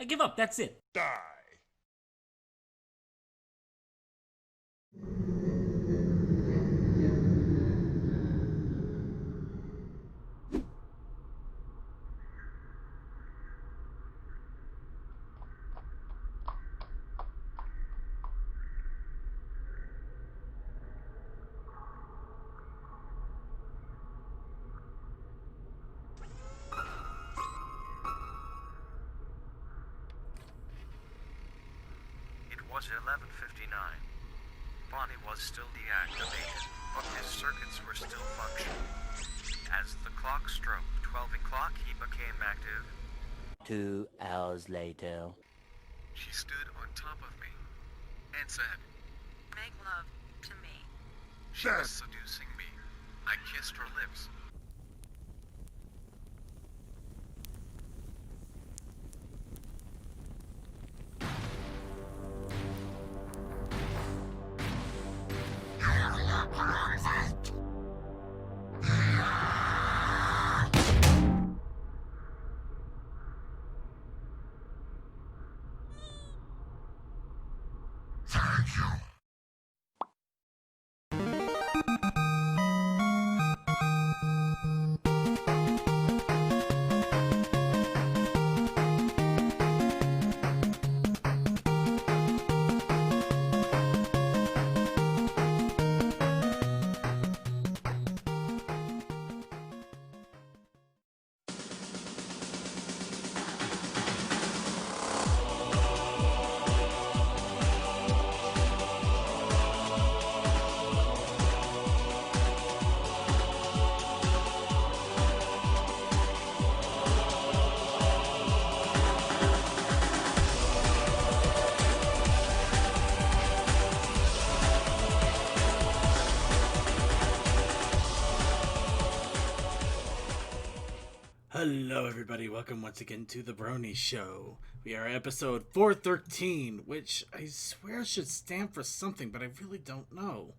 give up, that's it. Die. It was 11:59. Brony was still deactivated, but his circuits were still functioning. As the clock struck 12 o'clock, he became active. 2 hours later. She stood on top of me and said, "Make love to me." she was seducing me. I kissed her lips. Hello everybody, welcome once again to the Brony Show. We are episode 413, which I swear should stand for something, but I really don't know.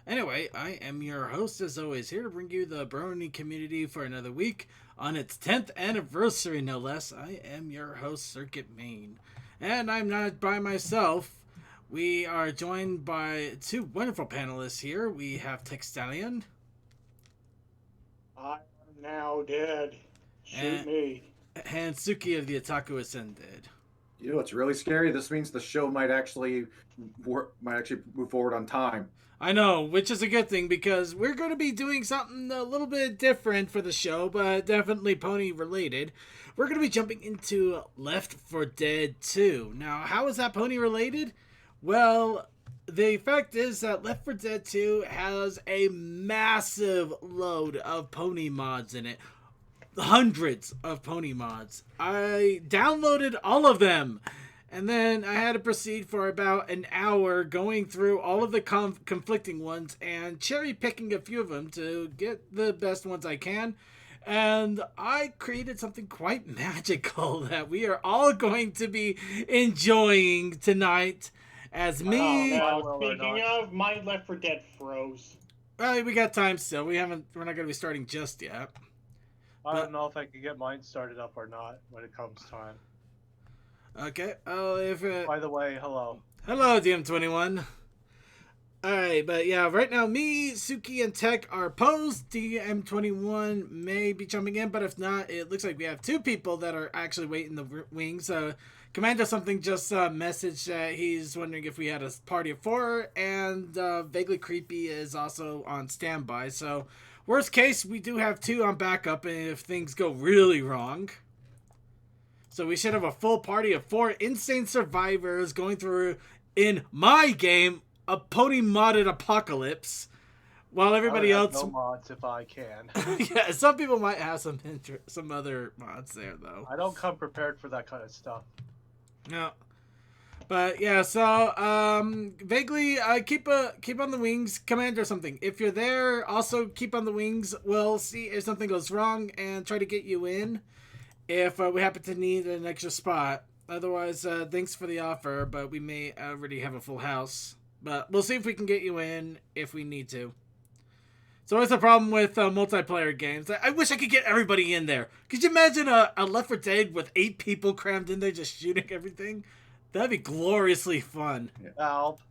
Anyway, I am your host as always, here to bring you the Brony community for another week on its 10th anniversary no less. I am your host, Circuit Main. And I'm not by myself. We are joined by two wonderful panelists here. We have Textalion. I am now dead. Shoot me. And Suki of the Otaku Ascended. You know, it's really scary. This means the show might actually move forward on time. I know, which is a good thing because we're going to be doing something a little bit different for the show, but definitely pony related. We're going to be jumping into Left 4 Dead 2. Now, how is that pony related? Well, the fact is that Left 4 Dead 2 has a massive load of pony mods in it. Hundreds of pony mods. I downloaded all of them, and then I had to proceed for about an hour going through all of the conflicting ones and cherry picking a few of them to get the best ones I can. And I created something quite magical that we are all going to be enjoying tonight. As me. Speaking of, my Left 4 Dead froze. Well, we got time still. We're not going to be starting just yet. I don't know if I can get mine started up or not when it comes time. Okay. By the way, hello. Hello, DM21. Alright, but yeah, right now me, Suki, and Tech are posed. DM21 may be jumping in, but if not, it looks like we have two people that are actually waiting the wings. Commander something just messaged that he's wondering if we had a party of 4, and Vaguely Creepy is also on standby, so worst case, we do have 2 on backup if things go really wrong. So we should have a full party of 4 insane survivors going through, in my game, a pony modded apocalypse. While everybody else... no mods if I can. Yeah, some people might have some other mods there, though. I don't come prepared for that kind of stuff. No. But yeah, so Vaguely keep on the wings, command or something. If you're there, also keep on the wings. We'll see if something goes wrong and try to get you in if we happen to need an extra spot. Otherwise, thanks for the offer, but we may already have a full house. But we'll see if we can get you in if we need to. It's always a problem with multiplayer games. I wish I could get everybody in there. Could you imagine a Left 4 Dead with 8 people crammed in there just shooting everything? That'd be gloriously fun. Valve,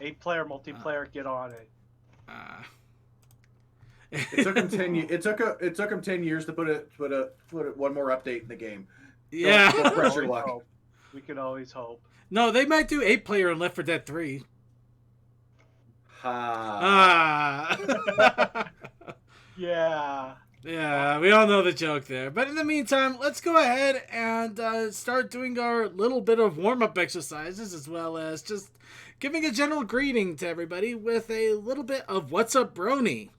8-player multiplayer, get on it. It took him 10. It took him 10 years to put one more update in the game. Yeah. Don't pressure luck. We can always hope. No, they might do 8-player in Left 4 Dead 3. Yeah. Yeah, we all know the joke there. But in the meantime, let's go ahead and start doing our little bit of warm-up exercises, as well as just giving a general greeting to everybody with a little bit of What's Up, Brony.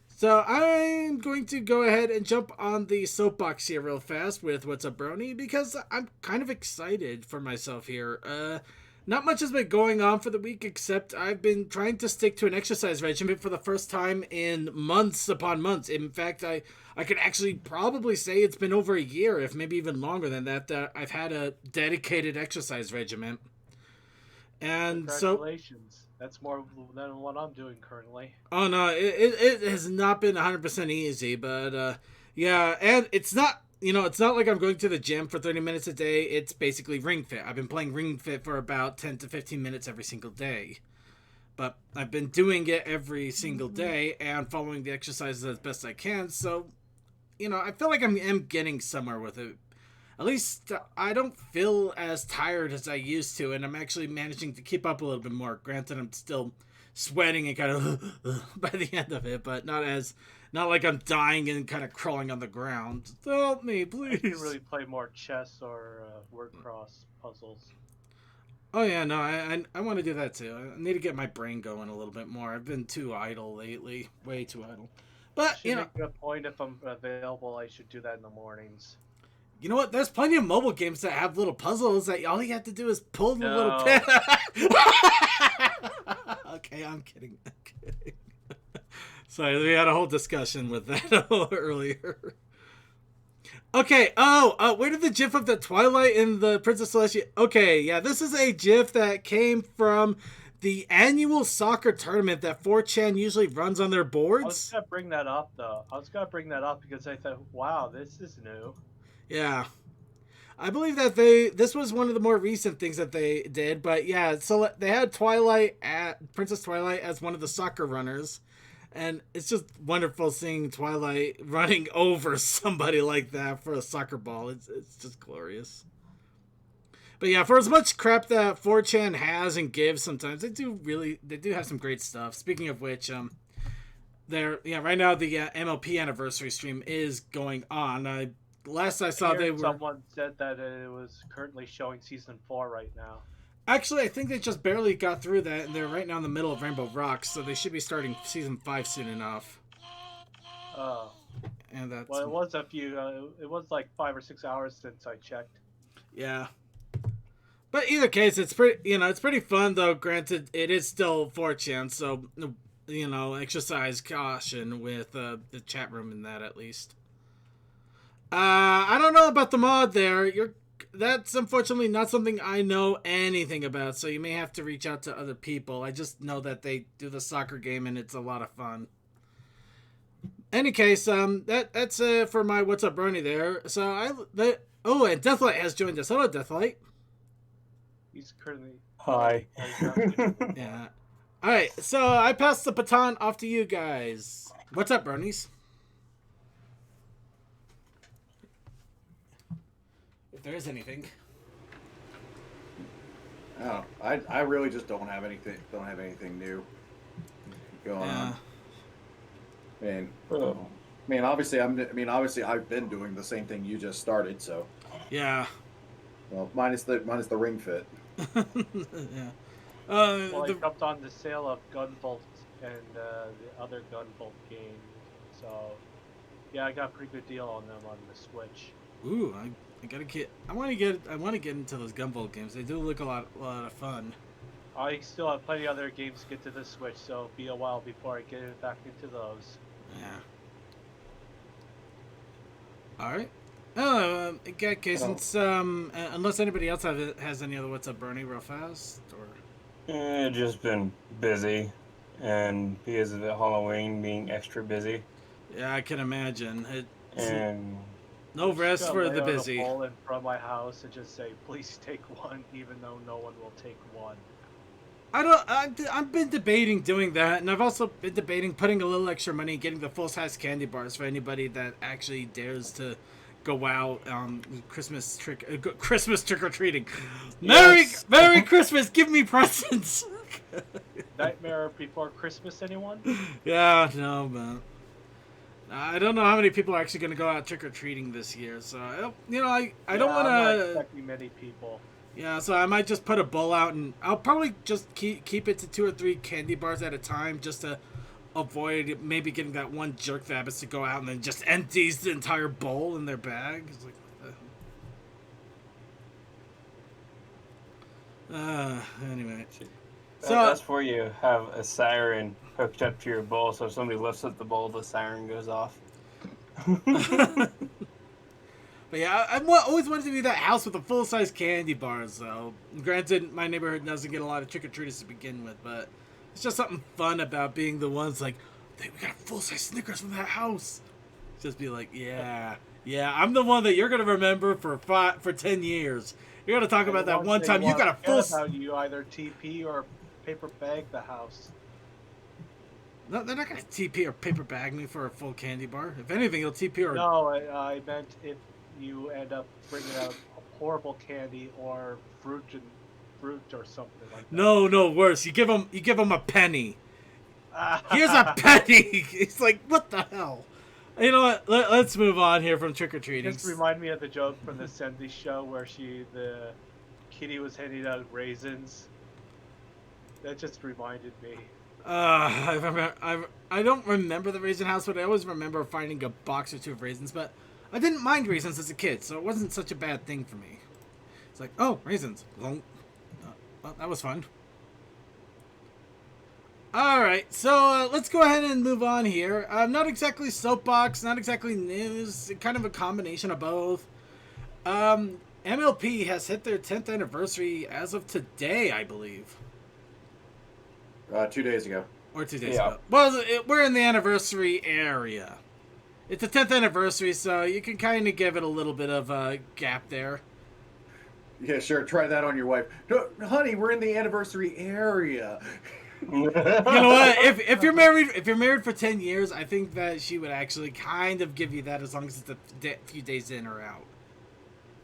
So I'm going to go ahead and jump on the soapbox here real fast with What's Up, Brony, because I'm kind of excited for myself here. Not much has been going on for the week, except I've been trying to stick to an exercise regimen for the first time in months upon months. In fact, I could actually probably say it's been over a year, if maybe even longer than that, that I've had a dedicated exercise regimen. And Congratulations. That's more than what I'm doing currently. Oh, no, it has not been 100% easy, but yeah, and it's not... it's not like I'm going to the gym for 30 minutes a day. It's basically Ring Fit. I've been playing Ring Fit for about 10 to 15 minutes every single day. But I've been doing it every single day and following the exercises as best I can. So, I feel like I'm getting somewhere with it. At least I don't feel as tired as I used to, and I'm actually managing to keep up a little bit more. Granted, I'm still sweating and kind of by the end of it, but not like I'm dying and kind of crawling on the ground. Help me, please. I can really play more chess or word cross puzzles. Oh yeah, no, I want to do that too. I need to get my brain going a little bit more. I've been too idle lately, way too idle. But make a point if I'm available. I should do that in the mornings. You know what? There's plenty of mobile games that have little puzzles that all you have to do is pull the little pin. Okay, I'm kidding. Sorry, we had a whole discussion with that earlier. Okay, where did the GIF of the Twilight and the Princess Celestia... Okay, yeah, this is a GIF that came from the annual soccer tournament that 4chan usually runs on their boards. I was going to bring that up, though. Because I thought, wow, this is new. Yeah. I believe that this was one of the more recent things that they did, but yeah, so they had Princess Twilight as one of the soccer runners, and it's just wonderful seeing Twilight running over somebody like that for a soccer ball. It's just glorious. But yeah, for as much crap that 4chan has and gives sometimes, they do have some great stuff. Speaking of which, right now the MLP Anniversary stream is going on. Last I saw, someone said that it was currently showing season 4 right now. Actually, I think they just barely got through that, and they're right now in the middle of Rainbow Rocks, so they should be starting season 5 soon enough. Oh. And that's... Well, it was it was like 5 or 6 hours since I checked. Yeah. But either case, it's pretty fun, though. Granted, it is still 4chan, so, exercise caution with the chat room in that, at least. I don't know about the mod there. That's unfortunately not something I know anything about, so you may have to reach out to other people. I just know that they do the soccer game and it's a lot of fun. Any case, that's for my What's Up Brony there. So and Deathlight has joined us. Hello, Deathlight. He's currently... Hi. Yeah. Alright, so I pass the baton off to you guys. What's up, Bronies? If there is anything. Oh, I really just don't have anything new going on. Obviously I've been doing the same thing you just started, so. Yeah. Well, minus the Ring Fit. Yeah. Well, I jumped on the sale of Gunvolt and the other Gunvolt game, so yeah, I got a pretty good deal on them on the Switch. Ooh, I want to get into those Gunvolt games. They do look a lot of fun. I still have plenty of other games to get to the Switch, so it'll be a while before I get it back into those. Yeah. All right. In case, since unless anybody else has any other What's Up Brony real fast, or Just been busy. and because of the Halloween being extra busy, Yeah, I can imagine. and No Just rest gonna for lay the out a busy. bowl in front of my house and just say, "Please take one," even though no one will take one. I've been debating doing that, and I've also been debating putting a little extra money getting the full-size candy bars for anybody that actually dares to go out Christmas trick or treating. Yes. Merry Christmas! Give me presents. Nightmare Before Christmas, anyone? Yeah, no, but I don't know how many people are actually going to go out trick or treating this year. So I don't want I'm not to. expecting many people. Yeah, so I might just put a bowl out, and I'll probably just keep it to 2 or 3 candy bars at a time, just to avoid maybe getting that one jerk that happens to go out and then just empties the entire bowl in their bag. It's like, anyway. So that's where you have a siren hooked up to your bowl, so if somebody lifts up the bowl, the siren goes off. But yeah, always wanted to be that house with the full-size candy bars, though. Granted, my neighborhood doesn't get a lot of trick-or-treaters to begin with, but it's just something fun about being the ones like, hey, we got a full-size Snickers from that house. Just be like, yeah, I'm the one that you're going to remember for 10 years. You're going to talk about that one time you got a full... How you either TP or paper bag the house. No, they're not going to TP or paper bag me for a full candy bar. If anything, you'll TP or... No, I meant if you end up bringing out a horrible candy or fruit or something like that. No, worse. You give them a penny. Here's a penny. It's like, what the hell? You know what? Let's move on here from trick or treating. Just remind me of the joke from the Cindy show where the kitty was handing out raisins. That just reminded me. I don't remember the raisin house, but I always remember finding a box or 2 of raisins. But I didn't mind raisins as a kid, so it wasn't such a bad thing for me. It's like, oh, raisins. Well, that was fun. Alright, so let's go ahead and move on here. Not exactly soapbox, not exactly news, kind of a combination of both. MLP has hit their 10th anniversary as of today, I believe. 2 days ago. Or 2 days ago. Well, we're in the anniversary area. It's the 10th anniversary, so you can kind of give it a little bit of a gap there. Yeah, sure. Try that on your wife. No, honey, we're in the anniversary area. You know what? If you're married for 10 years, I think that she would actually kind of give you that as long as it's a few days in or out.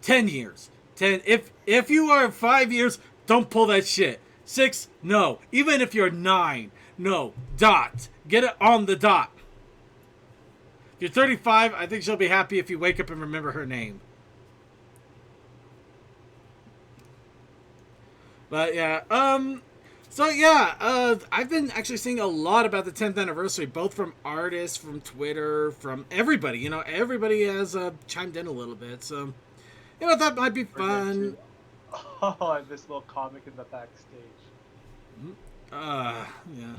10 years. 10. If you are 5 years, don't pull that shit. 6, no. Even if you're 9, no. Dot. Get it on the dot. If you're 35, I think she'll be happy if you wake up and remember her name. But yeah, so yeah, I've been actually seeing a lot about the 10th anniversary, both from artists, from Twitter, from everybody. You know, everybody has chimed in a little bit, so you know that might be fun. Oh, and this little comic in the backstage. Yeah.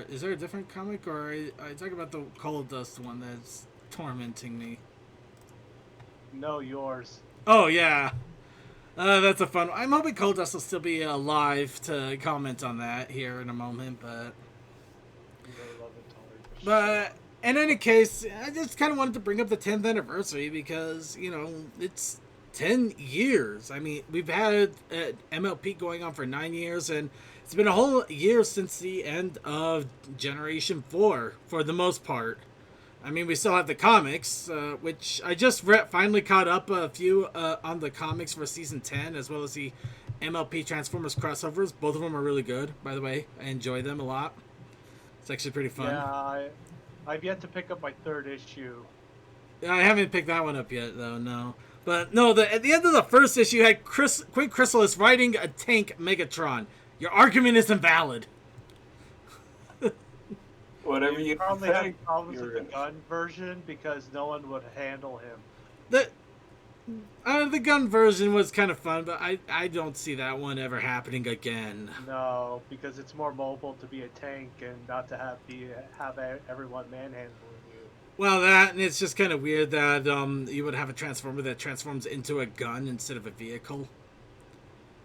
Is there a different comic, or are you talking about the Coal Dust one that's tormenting me? No, yours. Oh yeah. That's a fun one. I'm hoping Coal Dust will still be alive to comment on that here in a moment, but in any case, I just kind of wanted to bring up the 10th anniversary because, you know, it's 10 years. I mean, we've had MLP going on for 9 years, and it's been a whole year since the end of Generation 4, for the most part. I mean, we still have the comics, which I just finally caught up a few on the comics for Season 10, as well as the MLP Transformers crossovers. Both of them are really good, by the way. I enjoy them a lot. It's actually pretty fun. Yeah, I've yet to pick up my 3rd issue. I haven't picked that one up yet, though, no. But, no, at the end of the first issue, you had Queen Chrysalis riding a tank Megatron. Your argument is invalid. Whatever you probably have problems with the gun version because no one would handle him. The gun version was kind of fun, but I don't see that one ever happening again. No, because it's more mobile to be a tank and not to have everyone manhandling you. Well, and it's just kind of weird that you would have a Transformer that transforms into a gun instead of a vehicle.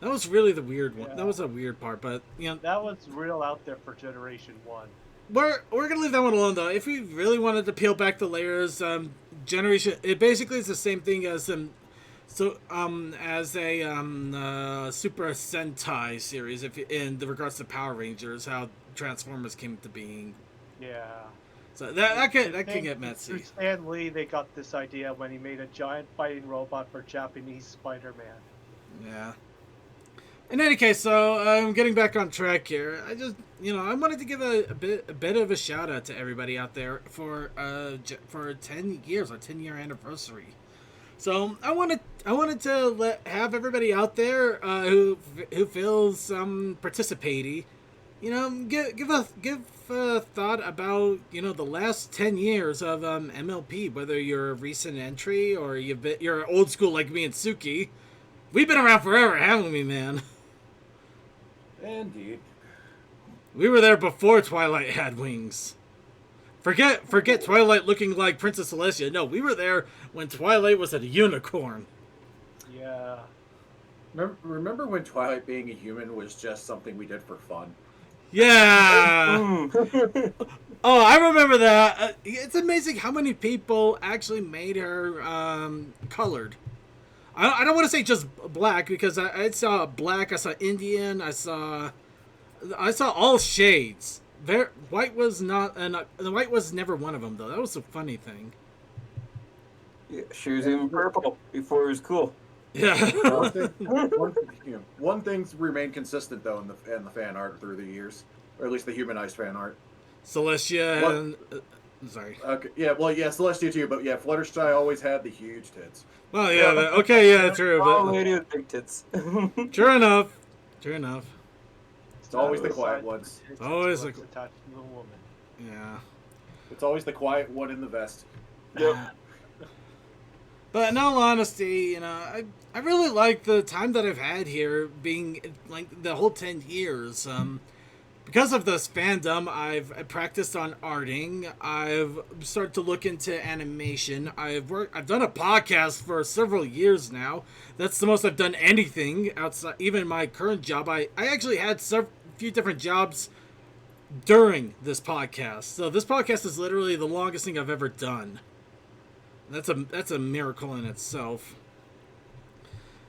That was really the weird one. Yeah. That was a weird part, but That was real out there for Generation 1. we're gonna leave that one alone though. If we really wanted to peel back the layers, Generation, it basically is the same thing as as a Super Sentai series, if in regards to Power Rangers, how Transformers came to being. Yeah. So that can get messy. Through Stan Lee, they got this idea when he made a giant fighting robot for Japanese Spider-Man. Yeah. In any case, so getting back on track here, I just I wanted to give a bit of a shout out to everybody out there for 10 years, our 10-year anniversary. So I wanted to have everybody out there who feels participating, give a thought about the last 10 years of MLP, whether you're a recent entry or you're old school like me and Suki. We've been around forever, haven't we, man? Indeed. We were there before Twilight had wings. Forget Twilight looking like Princess Celestia. No, we were there when Twilight was a unicorn. Yeah. Remember when Twilight being a human was just something we did for fun? Yeah. Oh, I remember that. It's amazing how many people actually made her colored. I don't want to say just black, because I saw black, I saw Indian, I saw all shades. White was not, and the white was never one of them though. That was the funny thing. Yeah, she was even purple before it was cool. Yeah. One thing's remained consistent though in the fan art through the years, or at least the humanized fan art. Celestia and sorry. Okay. Yeah. Well, yeah, Celestia too, but yeah, Fluttershy always had the huge tits. Well, yeah. Okay. Yeah. True. Oh, But lady with big tits. true enough. True enough. It's always the quiet ones. It's always what's a- attached to the woman. Yeah. It's always the quiet one in the vest. Yep. But in all honesty, I really like the time that I've had here, being like the whole 10 years. Because of this fandom, I've practiced on arting. I've started to look into animation. I've done a podcast for several years now. That's the most I've done anything outside, even my current job. I actually had a few different jobs during this podcast. So this podcast is literally the longest thing I've ever done. That's a miracle in itself.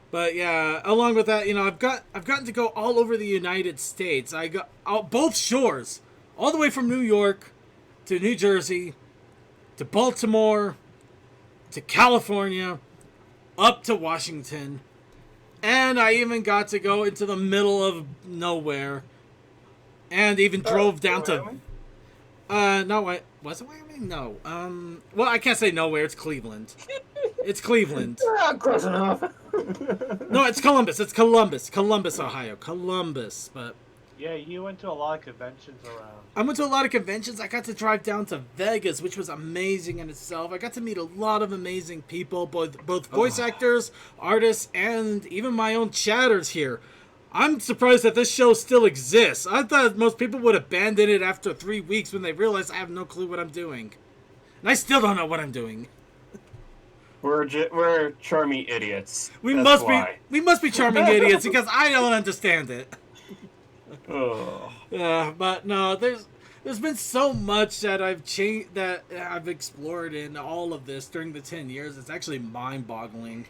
But yeah, along with that, I've gotten to go all over the United States. I got both shores, all the way from New York to New Jersey to Baltimore to California, up to Washington, and I even got to go into the middle of nowhere, and even drove down to. No, was it Wyoming? No. Well, I can't say nowhere. It's Cleveland. It's Cleveland. Close enough. No, it's Columbus. It's Columbus, Ohio. Columbus, but Yeah, you went to a lot of conventions around. I went to a lot of conventions. I got to drive down to Vegas, which was amazing in itself. I got to meet a lot of amazing people, both voice actors, artists, and even my own chatters here. I'm surprised that this show still exists. I thought most people would abandon it after 3 weeks when they realized I have no clue what I'm doing. And I still don't know what I'm doing. We're charmy idiots. We That's must be charming idiots because I don't understand it. Oh. But no, there's been so much that I've explored in all of this during the 10 years. It's actually mind-boggling.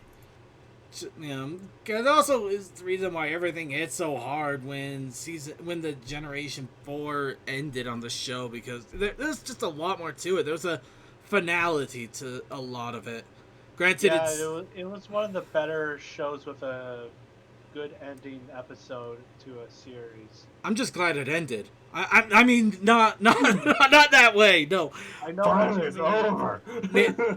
It also is the reason why everything hit so hard when the Generation 4 ended on the show, because there's just a lot more to it. There's a finality to a lot of it. Granted, it was one of the better shows with a good ending episode to a series. I'm just glad it ended. I mean, not that way. No. I know Finally, it's it's over.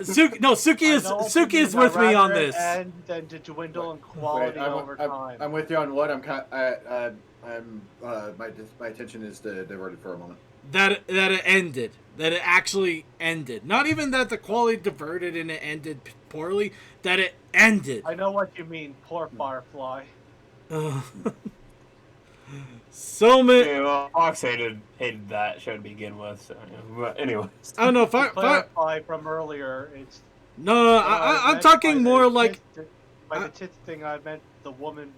Suki is with me on this. And then to dwindle in quality over time. I'm with you on what my attention is diverted for a moment. That it ended. That it actually ended. Not even that the quality diverted and it ended poorly. That it ended. I know what you mean. Poor Firefly. So many. Yeah, well, Fox hated that show to begin with. So, but anyways. I don't know. Clarify from earlier. It's no. I'm talking more like. By the tits thing, I meant the woman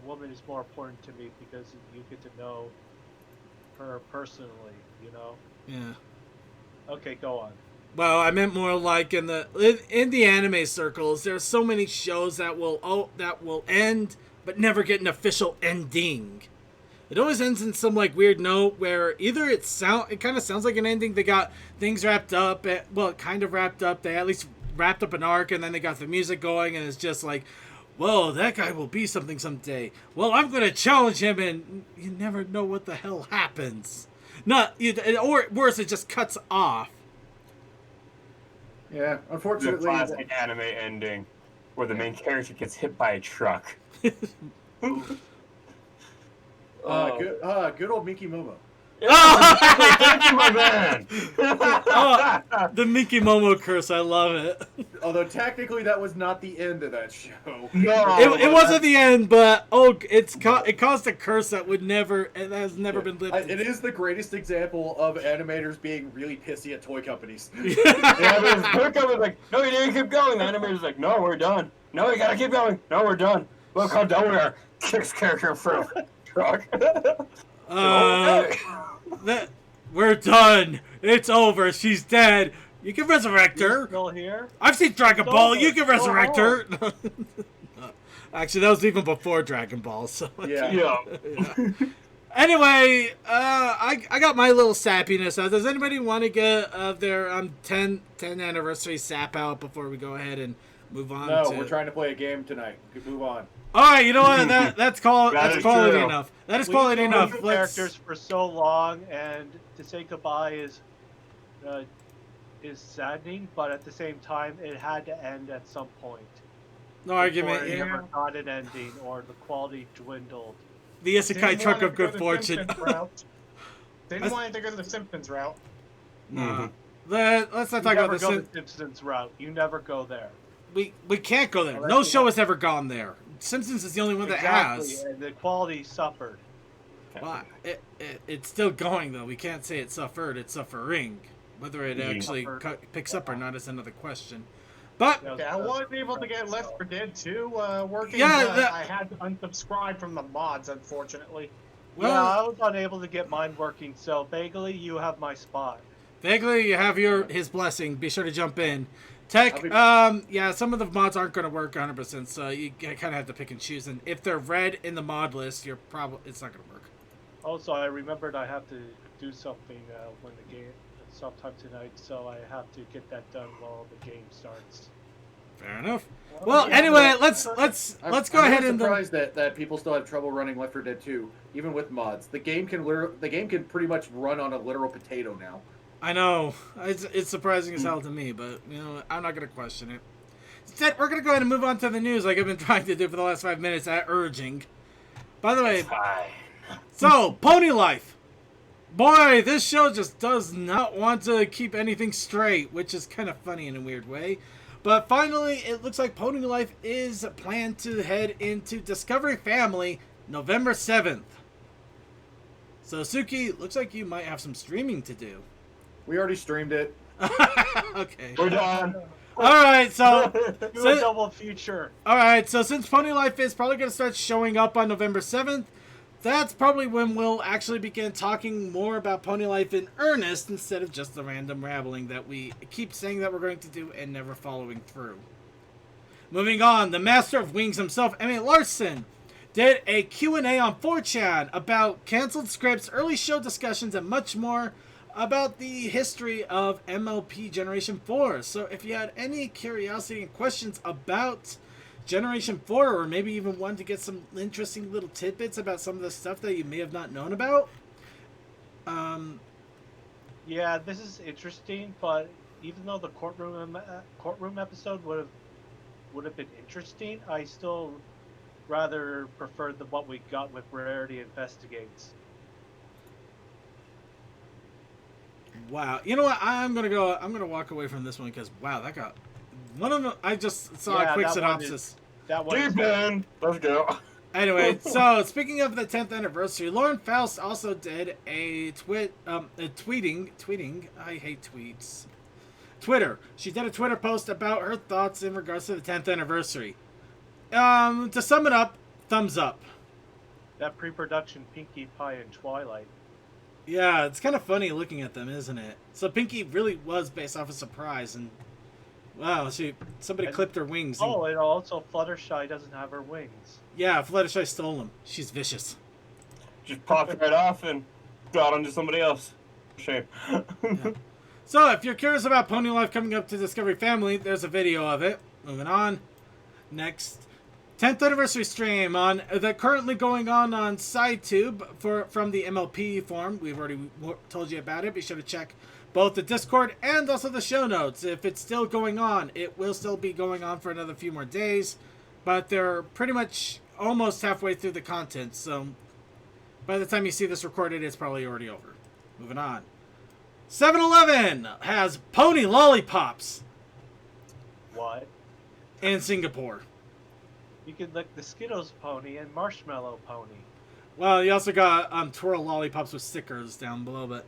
woman is more important to me because you get to know her personally, you know? Yeah. Okay, go on. Well, I meant more like in the anime circles. There's so many shows that will end but never get an official ending. It always ends in some like weird note where either it kind of sounds like an ending. They got things wrapped up. Kind of wrapped up. They at least wrapped up an arc, and then they got the music going, and it's just like, whoa, that guy will be something someday. Well, I'm gonna challenge him, and you never know what the hell happens. Or worse, it just cuts off. Yeah, The unfortunately. classic anime ending where the main character gets hit by a truck. Good old Miki Momo. Thank you, my man. The Miki Momo curse, I love it. Although technically that was not the end of that show. No, It wasn't the end, but it caused a curse that has never been lifted. It is the greatest example of animators being really pissy at toy companies. Yeah, there's toy company's like, no, you didn't keep going. The animator's like, no, we're done. No, you gotta keep going. No, we're done. Look how done we are. Kicks character in front of a truck. We're done. It's over. She's dead. You can resurrect You're her. still here? I've seen Dragon Ball. You can Go resurrect her. Actually, that was even before Dragon Ball. So Yeah. Anyway, I got my little sappiness out. Does anybody want to get their 10 anniversary sap out before we go ahead and move on? No, we're trying to play a game tonight. Move on. All right, you know what? That's quality true. enough. That is quality We've enough. known the characters for so long, and to say goodbye is saddening, but at the same time, it had to end at some point. No argument. Or it here. never got an ending, or the quality dwindled. The Isekai truck of good fortune. Didn't want to go the Simpsons route. No. Let's not You talk never about go the the Simpsons route. You never go there. We can't go there. Unless No you show have- has ever gone there. Simpsons is the only one that Exactly, has. and the quality suffered. Well, it's still going though. We can't say it suffered. It's suffering. Whether it actually picks up or not is another question. But That was- Okay, I wasn't able to get Left 4 Dead 2 working. Yeah, but I had to unsubscribe from the mods, unfortunately. well, yeah, I was unable to get mine working, so vaguely you have my spot. vaguely you have his blessing. Be sure to jump in. Tech, yeah, some of the mods aren't going to work 100%, so you kind of have to pick and choose. And if they're red in the mod list, it's not going to work. Also, I remembered I have to do something when the game sometime tonight, so I have to get that done while the game starts. Fair enough. Well, anyway, let's go ahead and. I'm surprised that people still have trouble running Left 4 Dead 2, even with mods. The game can pretty much run on a literal potato now. I know. It's surprising as hell to me, but, I'm not going to question it. Instead, we're going to go ahead and move on to the news like I've been trying to do for the last 5 minutes at urging. By the way, so, Pony Life. Boy, this show just does not want to keep anything straight, which is kind of funny in a weird way. But finally, it looks like Pony Life is planned to head into Discovery Family November 7th. So, Suki, looks like you might have some streaming to do. We already streamed it. Okay. We're done. Alright, so... Do a double feature. Alright, so since Pony Life is probably going to start showing up on November 7th, that's probably when we'll actually begin talking more about Pony Life in earnest instead of just the random rabbling that we keep saying that we're going to do and never following through. Moving on, the master of wings himself, Larson, did a Q&A on 4chan about canceled scripts, early show discussions, and much more about the history of MLP Generation 4. So if you had any curiosity and questions about Generation 4, or maybe even wanted to get some interesting little tidbits about some of the stuff that you may have not known about, Yeah, this is interesting, but even though the courtroom episode would have been interesting, I still rather prefer what we got with Rarity Investigates. wow. You know what? I'm gonna walk away from this one because wow, that got one of them. I just saw a quick that synopsis. That one. Deep in. Let's go. Anyway, so speaking of the 10th anniversary, Lauren Faust also did a tweeting. I hate tweets. Twitter. She did a Twitter post about her thoughts in regards to the 10th anniversary. To sum it up, thumbs up. That pre-production Pinkie Pie and Twilight. Yeah, it's kind of funny looking at them, isn't it? So Pinkie really was based off a surprise, and wow, somebody clipped her wings. And, Oh, and also Fluttershy doesn't have her wings. yeah, Fluttershy stole them. She's vicious. Just popped right off and got onto somebody else. Shame. Yeah. So, if you're curious about Pony Life coming up to Discovery Family, there's a video of it. Moving on. Next. 10th anniversary stream on that currently going on SciTube from the MLP forum. We've already told you about it. Be sure to check both the Discord and also the show notes. If it's still going on, it will still be going on for another few more days. But they're pretty much almost halfway through the content. So, by the time you see this recorded, it's probably already over. Moving on. 7-Eleven has pony lollipops What? in Singapore. You can lick the Skittles pony and Marshmallow pony. Well, you also got twirl lollipops with stickers down below, but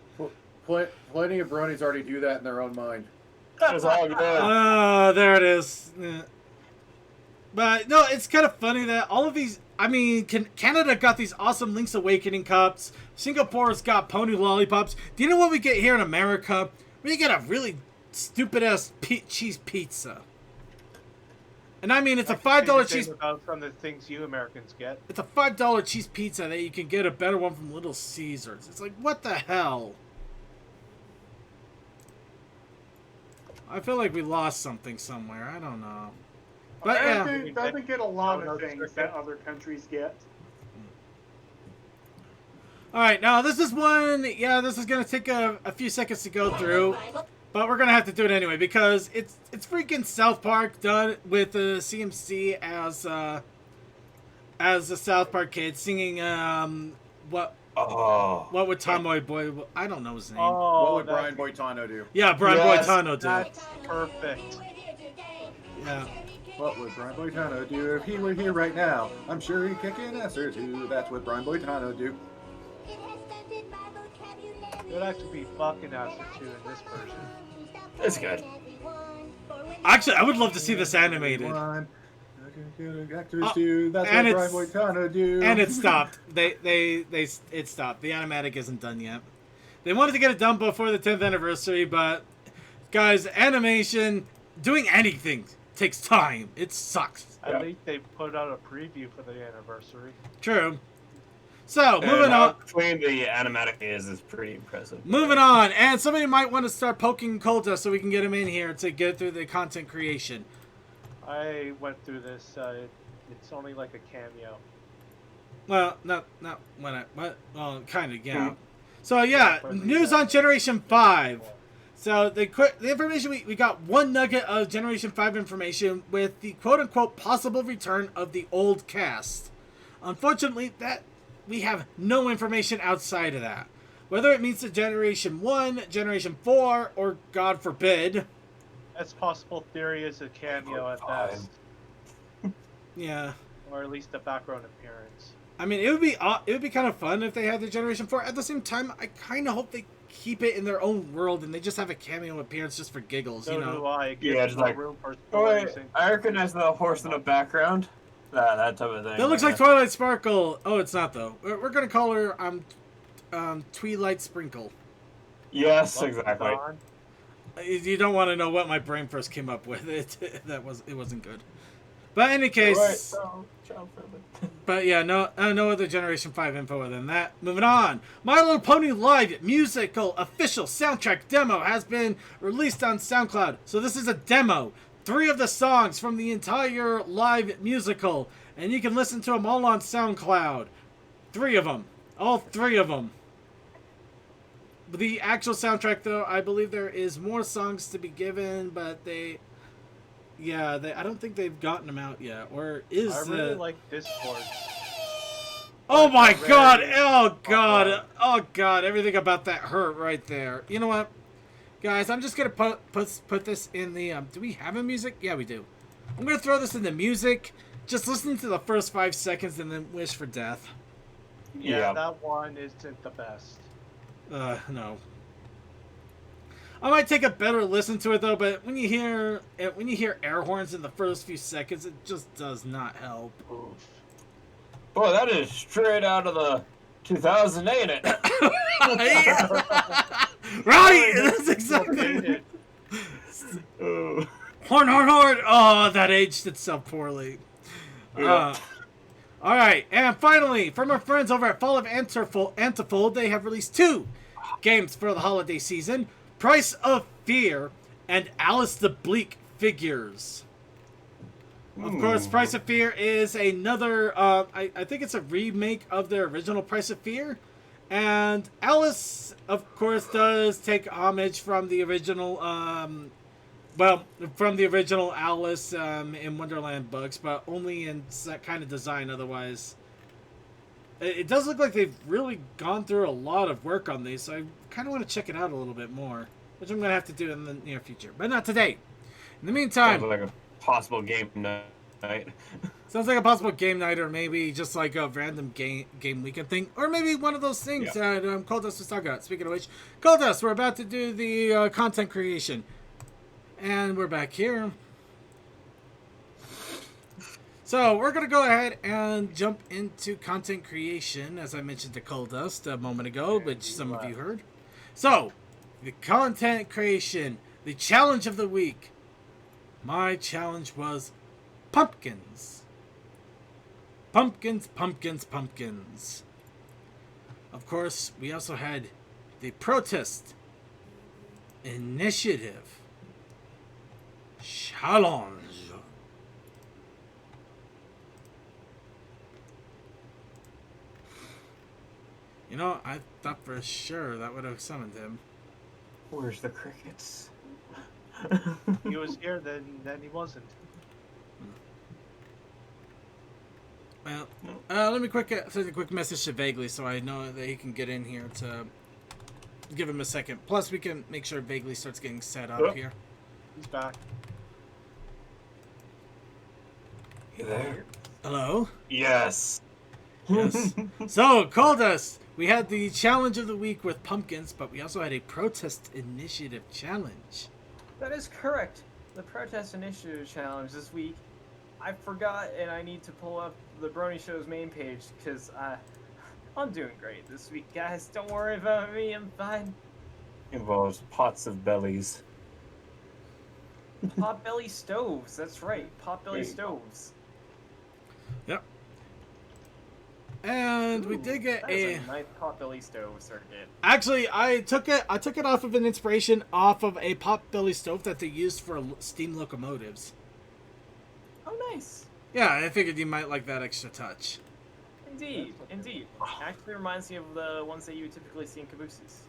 Plenty of bronies already do that in their own mind. It's all good. there it is. Yeah. But no, it's kind of funny that all of these. I mean, Canada got these awesome Link's Awakening cups. Singapore's got pony lollipops. Do you know what we get here in America? We get a really stupid ass cheese pizza. And I mean, it's a $5 cheese. About from the things you Americans get. It's a $5 cheese pizza that you can get a better one from Little Caesars. It's like, what the hell? I feel like we lost something somewhere. I don't know. But yeah. America doesn't get a lot of things that other countries get. All right, now this is one. Yeah, this is gonna take a few seconds to go through, but we're gonna have to do it anyway because it's freaking South Park done with the CMC as the South Park kid singing what would Tomboy Boy? I don't know his name. Oh, What would Brian Boitano do? Yeah, Brian Yes, Boitano did. That's perfect. Yeah. What would Brian Boitano do if he were here right now? I'm sure he'd kick an ass or two. That's what Brian Boitano do. It would actually be fucking acid too in this version. It's good. Actually, I would love to see this animated. Actors do. That's and what Brian it's- Boitano do. And it stopped. It stopped. The animatic isn't done yet. They wanted to get it done before the 10th anniversary, but guys, animation, doing anything takes time. It sucks. At least they put out a preview for the anniversary. True. So, moving And how on. clean the animatic is pretty impressive. Moving on. And somebody might want to start poking Colta so we can get him in here to get through the content creation. I went through this. It's only like a cameo. Well, not when I... What? Well, kind of, yeah. So, yeah, news on Generation 5. So the information we got one nugget of Generation 5 information with the quote-unquote possible return of the old cast. Unfortunately, that we have no information outside of that. Whether it means the Generation 1, Generation 4, or God forbid. That's possible theory is a cameo at best, Yeah. or at least a background appearance. I mean, it would be kind of fun if they had the Generation 4. At the same time, I kind of hope they keep it in their own world and they just have a cameo appearance just for giggles, So you know. do I. It gives Yeah, just more like, room for oh wait, stories and- I recognize the horse in the background. That type of thing. That looks like Twilight Sparkle. Oh, it's not though. We're gonna call her Twilight Sprinkle. Yes, Welcome, exactly. Dawn. You don't want to know what my brain first came up with. It wasn't good. But in any case, but yeah, no other Generation 5 info other than that. Moving on. My Little Pony Live musical official soundtrack demo has been released on SoundCloud. So this is a demo. 3 of the songs from the entire live musical. And you can listen to them all on SoundCloud. 3 of them. All 3 of them. The actual soundtrack, though, I believe there is more songs to be given, but I don't think they've gotten them out yet. Or is I really like Discord. Oh my Rare god! is- Oh god! Oh god! Everything about that hurt right there. You know what, guys? I'm just gonna put this in the. Do we have a music? Yeah, we do. I'm gonna throw this in the music. Just listen to the first 5 seconds and then wish for death. Yeah, that one isn't the best. No. I might take a better listen to it though, but when you hear air horns in the first few seconds, it just does not help. Boy, that is straight out of the 2008. It. Right! That's exactly. Oh. Horn. Oh, that aged itself poorly. Yeah. Alright, and finally, from our friends over at Fall of Antifold, they have released 2 games for the holiday season. Price of Fear and Alice the Bleak figures. Of course, Price of Fear is another, I think it's a remake of their original Price of Fear. And Alice, of course, does take homage from the original, from the original Alice in Wonderland books, but only in that kind of design. Otherwise, it does look like they've really gone through a lot of work on these, so I kind of want to check it out a little bit more, which I'm going to have to do in the near future, but not today. In the meantime... Sounds like a possible game night. Sounds like a possible game night, or maybe just like a random game weekend thing, or maybe one of those things that Coldust was talking about. Speaking of which, Coldust, we're about to do the content creation. And we're back here. So we're going to go ahead and jump into content creation, as I mentioned to Coldust a moment ago, which some of you heard. So, the content creation, the challenge of the week. My challenge was pumpkins. Pumpkins. Of course, we also had the protest initiative challenge. You know, I thought for sure that would have summoned him. Where's the crickets? He was here, then he wasn't. Well, let me send a quick message to Vaguely so I know that he can get in here to give him a second. Plus, we can make sure Vaguely starts getting set up here. He's back. You there? Hello? Yes. Yes. So, Coldust, we had the challenge of the week with pumpkins, but we also had a protest initiative challenge. That is correct. The protest initiative challenge this week. I forgot, and I need to pull up the Brony Show's main page because I'm doing great this week, guys. Don't worry about me. I'm fine. Involves pots of bellies. Potbelly Stoves. That's right. Potbelly Stoves. Yep. And we Ooh, did get that is a nice Potbelly Stove circuit. Actually, I took it off of an inspiration off of a Potbelly stove that they used for steam locomotives. Oh, nice. Yeah, I figured you might like that extra touch. Indeed. Actually reminds me of the ones that you would typically see in cabooses.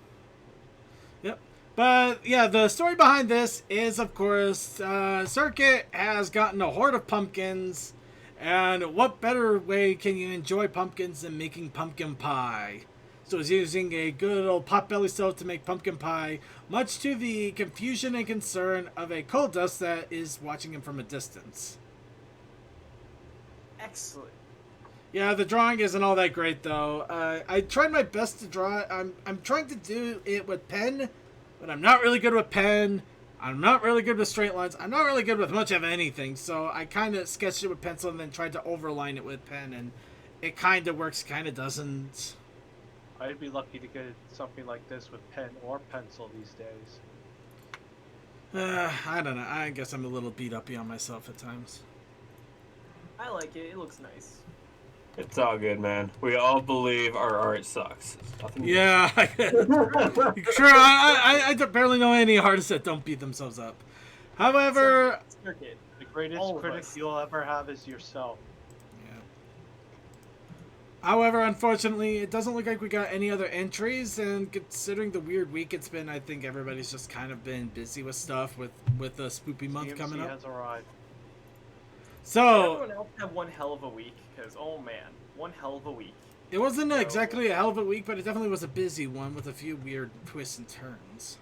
Yep. But, yeah, the story behind this is, of course, Circuit has gotten a horde of pumpkins, and what better way can you enjoy pumpkins than making pumpkin pie? So he's using a good old Potbelly stove to make pumpkin pie, much to the confusion and concern of a Coldust that is watching him from a distance. Excellent. Yeah, the drawing isn't all that great, though. I tried my best to draw it. I'm trying to do it with pen, but I'm not really good with pen. I'm not really good with straight lines. I'm not really good with much of anything, so I kind of sketched it with pencil and then tried to overline it with pen, and it kind of works, kind of doesn't. I'd be lucky to get something like this with pen or pencil these days. I don't know. I guess I'm a little beat up on myself at times. I like it. It looks nice. It's all good, man. We all believe our art sucks. It's nothing new. Yeah, true. I barely know any artists that don't beat themselves up. However, Circuit. The greatest All of critic us. you'll ever have is yourself. however, unfortunately, it doesn't look like we got any other entries, and considering the weird week it's been, I think everybody's just kind of been busy with stuff with the spoopy month CMC coming up. has arrived. So Everyone else had one hell of a week, because, oh man, one hell of a week. it wasn't exactly a hell of a week, but it definitely was a busy one with a few weird twists and turns.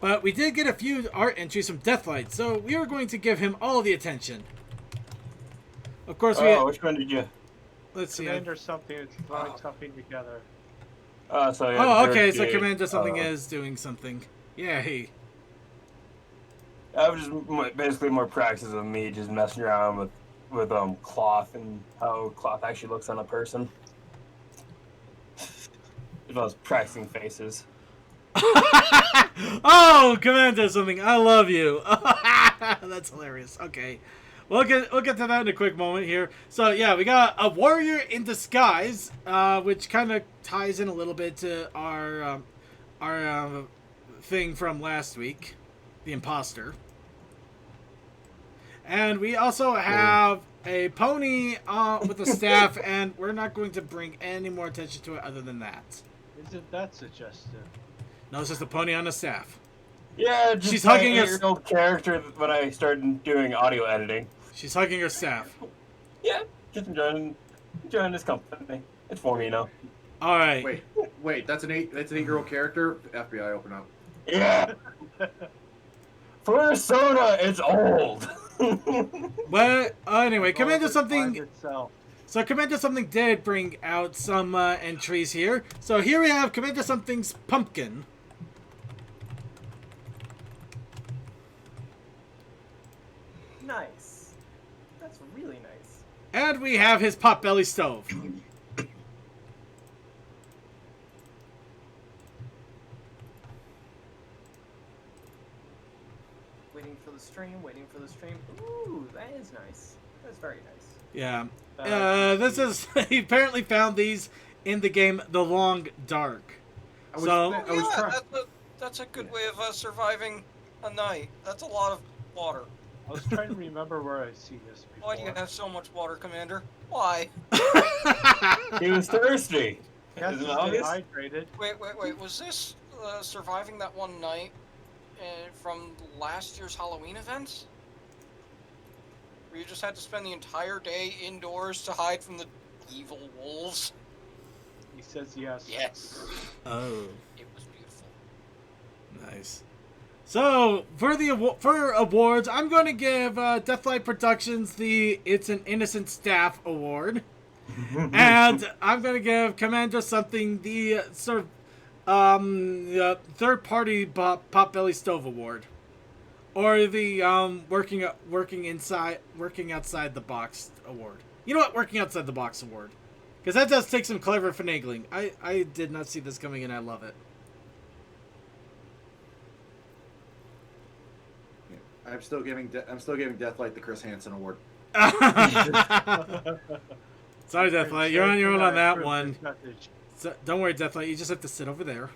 But we did get a few art entries from Deathlight, so we are going to give him all the attention. Of course, which one did you? let's see. Commander something is throwing something together. So yeah, Oh, okay, so Thursday, Commander something is doing something. Yay. I was just basically more practice of me just messing around with with cloth and how cloth actually looks on a person. If I was practicing faces. Oh, Commander something. I love you. That's hilarious. Okay. We'll get to that in a quick moment here. So yeah, we got a warrior in disguise, which kind of ties in a little bit to our thing from last week, the imposter. And we also have a pony with a staff, and we're not going to bring any more attention to it other than that. Isn't that suggestive? No, it's just a pony on a staff. Yeah, just She's my hugging her 8-year-old character when I started doing audio editing. She's hugging her staff. Yeah, just enjoying this company. It's for me, you know. All right. Wait, that's an 8-year-old character. FBI, open up. Yeah. Persona, it's old. Well, anyway, Commander something. Itself. So Commander something did bring out some entries here. So here we have Commander something's pumpkin. Nice. That's really nice. And we have his Potbelly Stove. Waiting for the stream, waiting for the stream. Ooh, that is nice. That's very nice. Yeah. This is he apparently found these in the game The Long Dark. That's a good way of surviving a night. That's a lot of water. I was trying to remember where I've seen this before. Why do you have so much water, Commander? Why? He was thirsty. He has Isn't to it stay obvious? hydrated. Wait. Was this surviving that one night from last year's Halloween events? Where you just had to spend the entire day indoors to hide from the evil wolves? He says yes. Yes. Oh. It was beautiful. Nice. So for awards, I'm going to give Deathlight Productions the It's an Innocent Staff Award, and I'm going to give Commander something the sort of third-party Potbelly Stove Award, or the working outside the box award. You know what? Working outside the box award, because that does take some clever finagling. I did not see this coming, and I love it. I'm still giving Deathlight the Chris Hansen Award. Sorry, Deathlight. You're on your own on that one. So, don't worry, Deathlight. You just have to sit over there.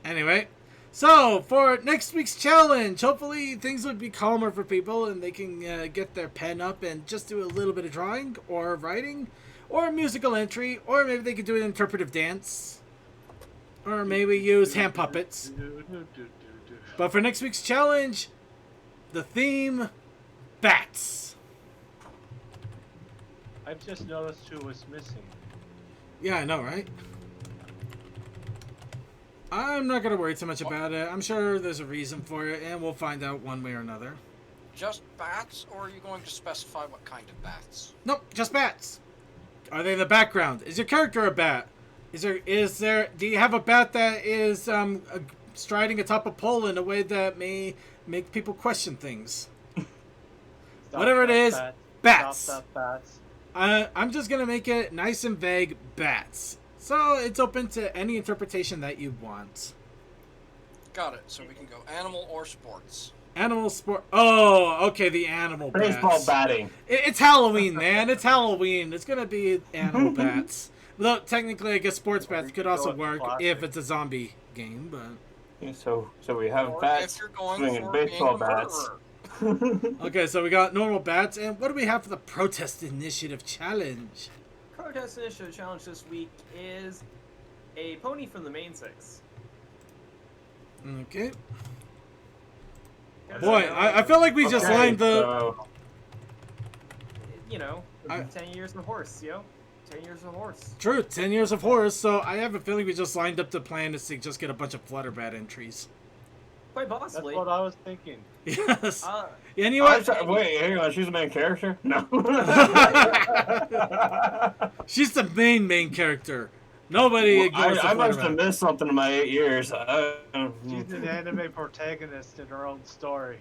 Anyway, so for next week's challenge, hopefully things would be calmer for people and they can get their pen up and just do a little bit of drawing or writing or a musical entry, or maybe they could do an interpretive dance, or maybe use hand puppets. But for next week's challenge, the theme, bats. I've just noticed who was missing. Yeah, I know, right? I'm not going to worry too much about it. I'm sure there's a reason for it, and we'll find out one way or another. Just bats, or are you going to specify what kind of bats? Nope, just bats. Are they in the background? Is your character a bat? Is there? Do you have a bat that is striding atop a pole in a way that may make people question things? Whatever it is, bats. Stop bats. I'm just gonna make it nice and vague, bats. So it's open to any interpretation that you want. Got it. So we can go animal or sports. Animal sport. Oh, okay, the animal bats. Baseball batting. It's Halloween, man. It's Halloween. It's gonna be animal bats. Though technically, I guess sports bats could also work if it's a zombie game, but. Yeah, so we have Or bats if you're going swinging for baseball being a bats. murderer. Okay, so we got normal bats, and what do we have for the Protest Initiative Challenge? Protest Initiative Challenge this week is a pony from the main six. Okay. Boy, I feel like we just lined the... So, You know, 10 years of horse, yo. 10 years of horse. True, 10 years of horrors, so I have a feeling we just lined up the plan to just get a bunch of Flutterbat entries. Quite possibly. That's what I was thinking. Yes. Yeah, and you know what? wait, hang on. She's the main character? No. She's the main character. Nobody ignores the I must have Flutterbat. missed something in my 8 years. She's an anime protagonist in her own story.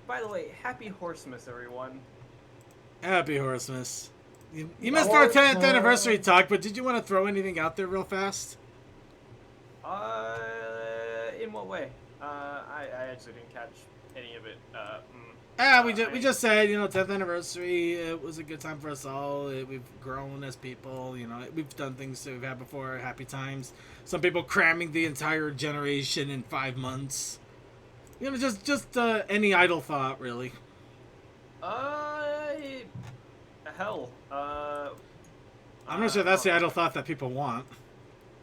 by the way, happy Horsemas, everyone. Happy Horsemas. You missed our 10th anniversary talk, but did you want to throw anything out there real fast? In what way? I actually didn't catch any of it. We just said, 10th anniversary, it was a good time for us all. We've grown as people, we've done things that we've had before, happy times. Some people cramming the entire generation in 5 months. Just any idle thought, really. Hell. I'm not sure that's the idle thought that people want.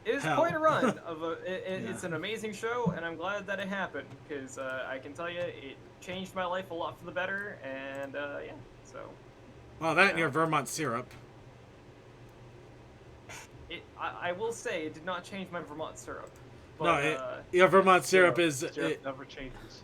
It was Hell. quite a run. It's an amazing show, and I'm glad that it happened, because I can tell you, it changed my life a lot for the better, and yeah, so. Well, that and your Vermont syrup. I will say, it did not change my Vermont syrup. But, No, your Vermont syrup is... Syrup never changes.